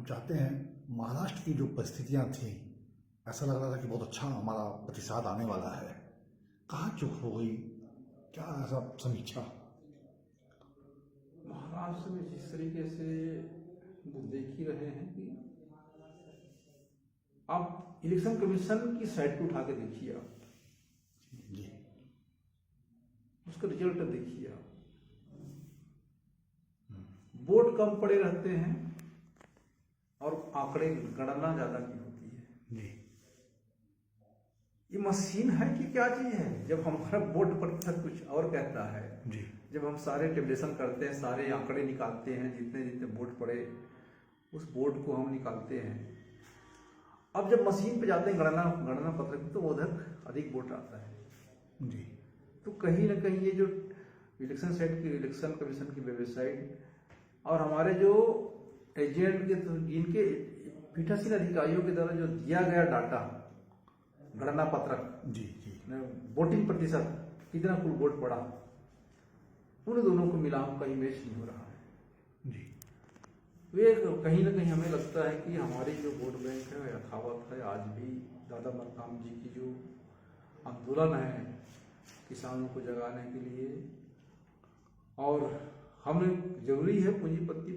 हम चाहते हैं महाराष्ट्र की जो परिस्थितियां थी, ऐसा लग रहा था कि बहुत अच्छा हमारा प्रतिसाद आने वाला है, कहाँ चूक हो गई, क्या ऐसा समीक्षा? महाराष्ट्र में जिस तरीके से वो देख ही रहे हैं कि आप इलेक्शन कमीशन की साइड पे उठा के देखिए, आप जी उसका रिजल्ट देखिए, आप वोट कम पड़े रहते हैं और आंकड़े गणना ज्यादा की होती है। जी ये मशीन है कि क्या चीज है? जब हमारा वोट प्रतिशत कुछ और कहता है, जी जब हम सारे टेबलेशन करते हैं, सारे आंकड़े निकालते हैं, जितने जितने वोट पड़े उस वोट को हम निकालते हैं। अब जब मशीन पे जाते हैं गणना गणना पत्रक, तो उधर अधिक वोट आता है। जी तो कहीं ना कहीं ये जो इलेक्शन सेट की, इलेक्शन कमीशन की वेबसाइट और हमारे जो एजेंट के जिनके पीठासीन अधिकारियों के द्वारा जो दिया गया डाटा, गणना पत्रक, जी जी वोटिंग प्रतिशत, कितना कुल वोट पड़ा, उन दोनों को मिला कहीं मैच नहीं हो रहा है। जी वे कहीं ना कहीं हमें लगता है कि हमारी जो वोट बैंक है यथावत है। आज भी दादा मरकाम जी की जो आंदोलन है किसानों को जगाने के लिए, और हमें जरूरी है पूंजीपति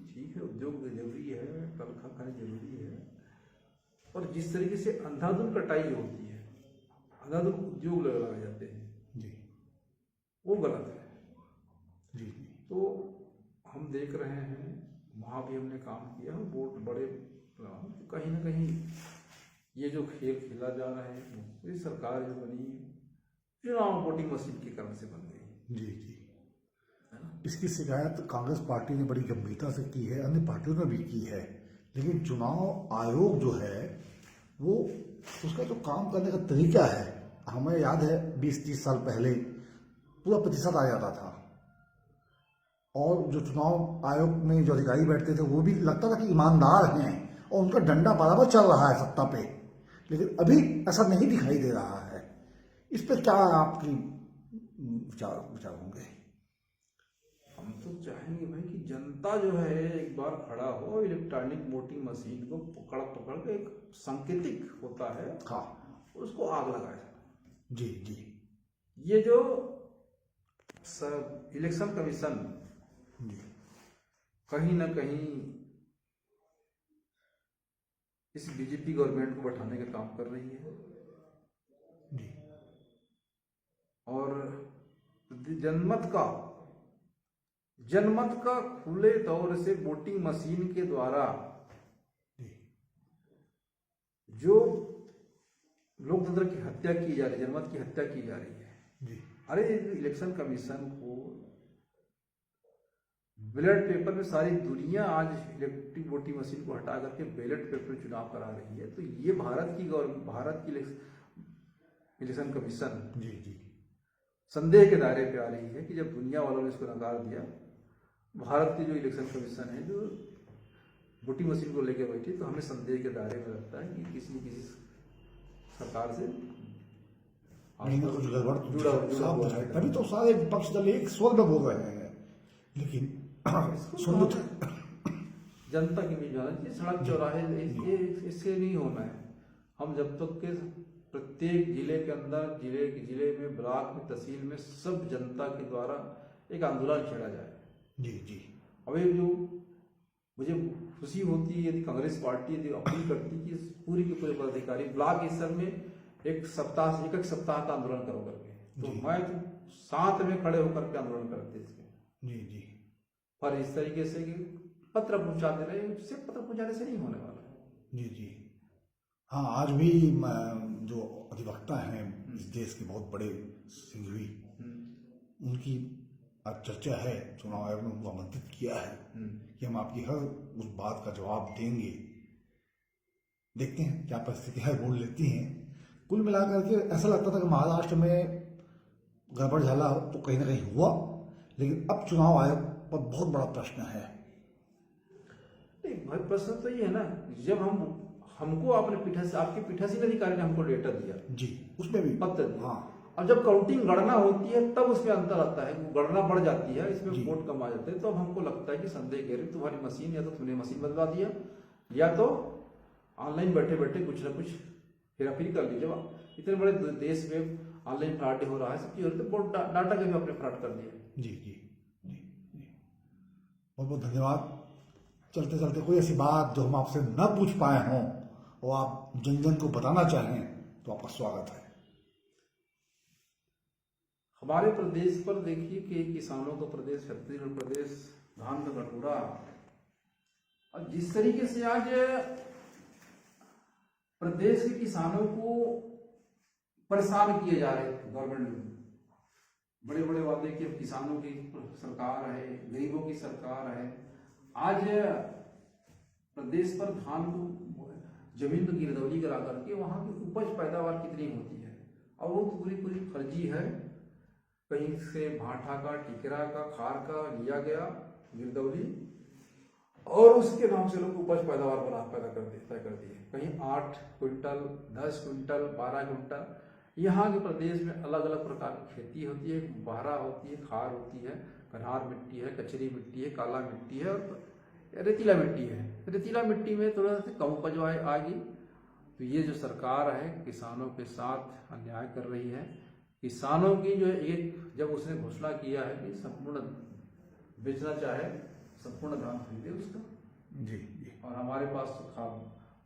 ठीक है, उद्योग जरूरी है, कल खाना जरूरी है, और जिस तरीके से अंधाधुंध कटाई जो होती है, अंधाधुंध उद्योग लगाए जाते हैं, जी वो गलत है। जी तो हम देख रहे हैं वहाँ भी हमने काम किया, वोट बड़े कहीं ना कहीं ये जो खेल खेला जा रहा है, ये सरकार जो बनी चुनाव वोटिंग मशीन के कारण से बन गई। जी जी इसकी शिकायत कांग्रेस पार्टी ने बड़ी गंभीरता से की है, अन्य पार्टियों ने भी की है, लेकिन चुनाव आयोग जो है वो उसका जो काम करने का तरीका है, हमें याद है 20-30 साल पहले पूरा प्रतिशत आ जाता था, और जो चुनाव आयोग में जो अधिकारी बैठते थे वो भी लगता था कि ईमानदार हैं और उनका डंडा बराबर चल रहा है सत्ता पे, लेकिन अभी ऐसा नहीं दिखाई दे रहा है। इस पर क्या आपकी विचार होंगे? हम तो चाहेंगे भाई कि जनता जो है एक बार खड़ा हो, इलेक्ट्रॉनिक वोटिंग मशीन को पकड़ पकड़ के, एक सांकेतिक होता है, हाँ उसको आग लगाए। जी जी ये जो इलेक्शन कमीशन जी कहीं ना कहीं इस बीजेपी गवर्नमेंट को बैठाने का काम कर रही है, जी और जनमत का खुले तौर से वोटिंग मशीन के द्वारा जो लोकतंत्र की हत्या की जा रही है, जनमत की हत्या की जा रही है। जी अरे इलेक्शन कमीशन को बैलेट पेपर में सारी दुनिया आज इलेक्ट्रिक वोटिंग मशीन को हटा करके बैलेट पेपर में चुनाव करा रही है, तो ये भारत की इलेक्शन कमीशन जी जी संदेह के दायरे पे आ रही है कि जब दुनिया वालों ने इसको नकार दिया, भारत की जो इलेक्शन कमीशन है जो वोटिंग मशीन को लेकर बैठी, तो हमें संदेह के दायरे में लगता है कि किसी न किसी सरकार से कुछ गड़बड़ जुड़ा हुआ है। तभी तो सारे विपक्ष दल एक स्वर में बोल रहे हैं, लेकिन जनता की भी जाना चाहिए, सड़क चौराहे इससे नहीं होना है। हम जब तक के प्रत्येक जिले के अंदर, जिले में, ब्लॉक में, तहसील में सब जनता के द्वारा एक आंदोलन छेड़ा जाए। जी जी अब एक जो मुझे खुशी होती है यदि कांग्रेस पार्टी यदि अपील करती कि पूरे के पूरे पदाधिकारी ब्लॉक स्तर में एक सप्ताह का आंदोलन करो करके, तो मैं तो साथ में खड़े होकर के आंदोलन करते इसके। जी जी पर इस तरीके से कि पत्र पहुंचा दे रहे, उससे पत्र पहुंचाने से नहीं होने वाला है। जी जी हाँ, आज भी जो अधिवक्ता हैं इस देश के बहुत बड़े सिंघवी, उनकी आज चर्चा है, चुनाव आयोग ने उनको आमंत्रित किया है कि हम आपकी हर उस बात का जवाब देंगे। देखते हैं क्या परिस्थितियां बोल लेती हैं। कुल मिलाकर के ऐसा लगता था कि महाराष्ट्र में गड़बड़ झाला तो कहीं ना कहीं हुआ, लेकिन अब चुनाव आयोग पर बहुत बड़ा प्रश्न है। भाई प्रश्न तो ये है ना, जब हमको आपने आपके पीठासीन अधिकारी ने हमको लेटर दिया जी, उसमें भी पत्र दिया, हाँ, अब जब काउंटिंग गणना होती है तब उसमें अंतर आता है, वो गणना बढ़ जाती है, इसमें जी। वोट कम आ जाते हैं, तो अब हमको लगता है कि संदेह कह रही तुम्हारी मशीन या तो तुमने मशीन बदलवा दिया या तो ऑनलाइन बैठे बैठे कुछ ना कुछ हेराफेरी कर ली। जब इतने बड़े देश में ऑनलाइन फ्रॉड हो रहा है, सब चीज हो रही है, तो वोट डाटा के भी अपने फ्रॉड कर दिए। जी जी जी जी, बहुत बहुत धन्यवाद। चलते चलते कोई ऐसी बात जो हम आपसे न पूछ पाए हों और आप जन जन को बताना चाहें तो आपका स्वागत है। हमारे प्रदेश पर देखिए कि किसानों का प्रदेश, छत्तीसगढ़ प्रदेश, धान का कटोरा, और जिस तरीके से आज प्रदेश के किसानों को परेशान किए जा रहे थे गवर्नमेंट में, बड़े बड़े वादे कि किसानों की सरकार है, गरीबों की सरकार है। आज प्रदेश पर धान को जमीन पर गिरदौरी करा करके वहां की उपज पैदावार कितनी होती है, और वो पूरी पूरी फर्जी है। कहीं से भाठा का, टिकरा का, खार का लिया गया गिरदौरी, और उसके नाम से लोग उपज पैदावार पैदा कर दिए। कहीं 8 क्विंटल, 10 क्विंटल, 12 क्विंटल। यहाँ के प्रदेश में अलग अलग प्रकार की खेती होती है, बहरा होती है, खार होती है, कन्हार मिट्टी है, कचरी मिट्टी है, काला मिट्टी है, और रेतीला मिट्टी है। रेतीला मिट्टी में थोड़ा सा कम उपज आएगी। तो ये जो सरकार है किसानों के साथ अन्याय कर रही है। किसानों की जो एक जब उसने घोषणा किया है कि संपूर्ण बेचना चाहे संपूर्ण धान खरीदे उसका, जी जी, और हमारे पास तो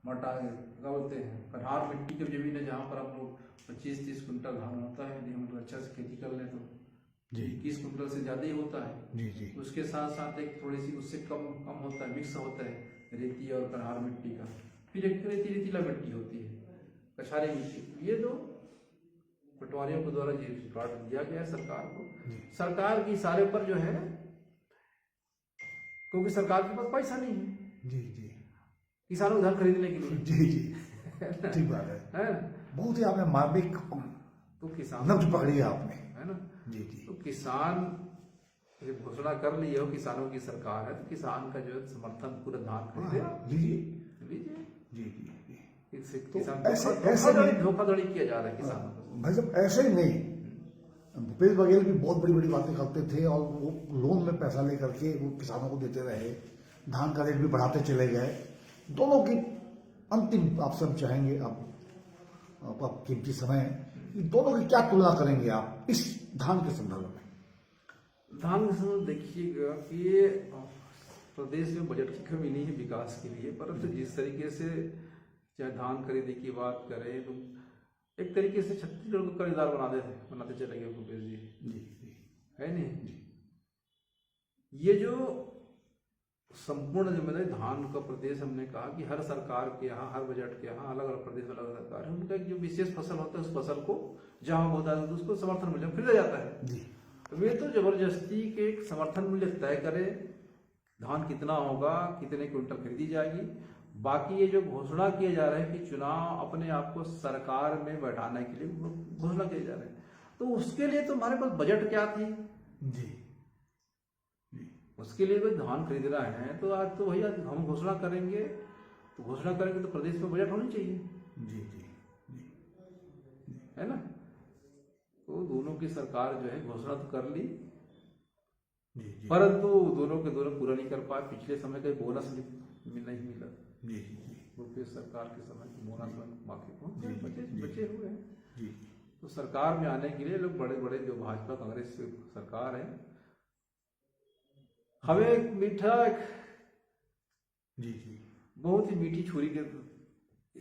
मटा क्या बोलते हैं, कन्हार मिट्टी की जमीन है जहाँ पर हम लोग 25-30 कुंटल धान होता है, यदि हम लोग अच्छा से खेती कर लें तो जी 21 कुंटल से ज़्यादा ही होता है। जी जी, उसके साथ साथ एक थोड़ी सी उससे कम होता है, मिक्स होता है रेती और कन्हार मिट्टी का। फिर एक रेतीला मिट्टी होती है, कछारी मिट्टी। ये दो पटवारियों के द्वारा ये प्लाट दिया गया है सरकार को। सरकार की इशारे पर जो है, क्योंकि सरकार के पास पैसा नहीं है जी जी, किसानों को धान खरीदने के लिए। जी जी, ठीक बात है है बहुत ही आपने मार्मिक तो किसान नब्ज पकड़ी है आपने। है ना। जी जी, तो किसान जब घोषणा कर ली हो किसानों की सरकार है, तो किसान का जो है समर्थन पूरा धान खरीदे लीजिए लीजिए। जी जी जी, इससे तो किसान ऐसे धोखाधड़ी किया जा रहा है किसानों को। भाई साहब ऐसे ही नहीं, भूपेश बघेल भी बहुत बड़ी बड़ी बातें करते थे और वो लोन में पैसा लेकर के वो किसानों को देते रहे, धान का रेट भी बढ़ाते चले गए। दोनों की अंतिम आपसे हम चाहेंगे, आपका कीमती समय है, इन दोनों की क्या तुलना करेंगे आप इस धान के संदर्भ में? धान के संदर्भ देखिएगा कि प्रदेश में बजट की कमी नहीं है विकास के लिए, परंतु जिस तरीके से चाहे धान खरीदी की बात करें तो एक तरीके से छत्तीसगढ़ को कर्जदार बनाते चले गए भूपेश जी। जी जी, है नहीं। ये जो संपूर्ण जिम्मेदारी धान का प्रदेश, हमने कहा कि हर सरकार के यहाँ, हर बजट के यहाँ अलग अलग प्रदेश में अलग अलग सरकार है, उनका एक जो विशेष फसल होता है उस फसल को जहाँ होता है उसको समर्थन मूल्य खरीदा जाता है। जी, तो वे तो जबरदस्ती के एक समर्थन मूल्य तय करे, धान कितना होगा, कितने क्विंटल खरीदी जाएगी। बाकी ये जो घोषणा किए जा रहे हैं कि चुनाव अपने आप को सरकार में बैठाने के लिए घोषणा किए जा रहे हैं, तो उसके लिए तो हमारे पास बजट क्या थी जी, उसके लिए कोई धान खरीदना है तो आज तो भैया हम घोषणा करेंगे, तो घोषणा करेंगे तो प्रदेश में बजट होनी चाहिए। जी जी जी, है ना। तो दोनों की सरकार जो है घोषणा तो कर ली, जी जी, परंतु दोनों के दोनों पूरा नहीं कर पाए। पिछले समय का बोनस नहीं मिला, जी जी, यूपीए सरकार के समय बोनस बाकी जी, बचे हुए हैं। जी, तो सरकार में आने के लिए लोग बड़े बड़े जो भाजपा कांग्रेस की सरकार है, हमें एक मीठा जी जी, बहुत ही मीठी छुरी के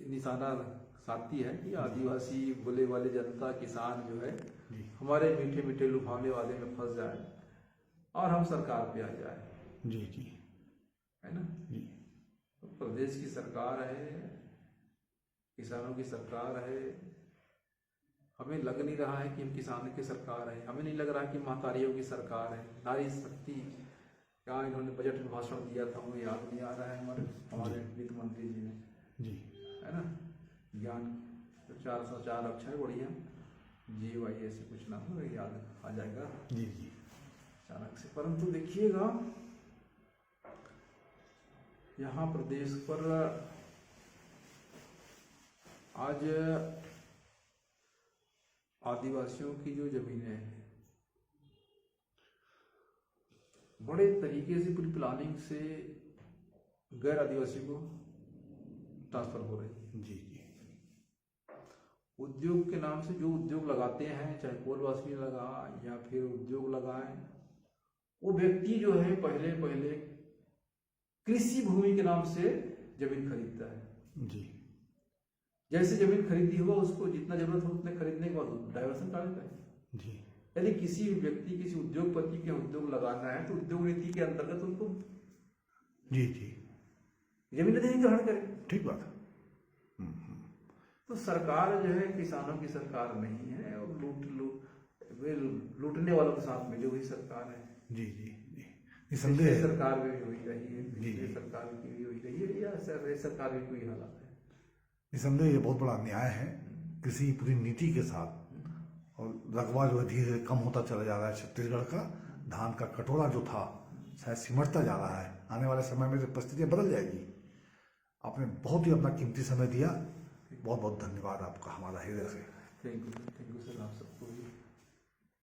निशाना साधती है कि आदिवासी बोले वाले जनता, किसान जो है जी, हमारे मीठे मीठे लुभावने वाले में फंस जाए और हम सरकार पे आ जाए। जी जी, है ना। जी, तो प्रदेश की सरकार है, किसानों की सरकार है। हमें लग नहीं रहा है कि हम किसानों की सरकार है, हमें नहीं लग रहा है कि महतारियों की सरकार है। नारी शक्ति क्या इन्होंने बजट में भाषण दिया था हमें याद नहीं आ रहा है, हमारे वित्त मंत्री जी ने। जी, है ना। ज्ञान तो 404 अक्षर बढ़िया GY ऐसे कुछ नाम हो, याद आ जाएगा जी जी, अचानक से। परंतु देखिएगा यहाँ प्रदेश पर आज आदिवासियों की जो जमीनें हैं बड़े तरीके से पूरी प्लानिंग से गैर आदिवासी को ट्रांसफर हो रही है। जी जी उद्योग के नाम से जो उद्योग लगाते हैं, चाहे कोलवासी लगा या फिर उद्योग लगाएं, वो व्यक्ति जो है पहले पहले कृषि भूमि के नाम से जमीन खरीदता है। जी जैसे जमीन खरीदी हुआ उसको जितना जरूरत हो उतने खरीदने के बाद डाइवर्सन डालता है। जी यदि किसी व्यक्ति किसी उद्योगपति के उद्योग लगाना है तो उद्योग नीति के अंतर्गत उनको जी जी जमीन अधिग्रहण ग्रहण करे। ठीक बात है। तो सरकार जो है किसानों की सरकार नहीं है और लूटने वालों के साथ मिली हुई सरकार है। जी जी जी निसंदेह है। सरकार में भी हुई रही है, जी, जी। सरकार की भी हुई रही है, या सरकार में कोई हालात है। निसंदेह ये बहुत बड़ा अन्याय है किसी पूरी नीति के साथ, और रकबा जो है धीरे धीरे कम होता चला जा रहा है। छत्तीसगढ़ का धान का कटोरा जो था शायद सिमटता जा रहा है। आने वाले समय में तो परिस्थितियाँ बदल जाएगी। आपने बहुत ही अपना कीमती समय दिया, बहुत बहुत धन्यवाद आपका हमारा हृदय से। थैंक यू सर, आप सबको भी।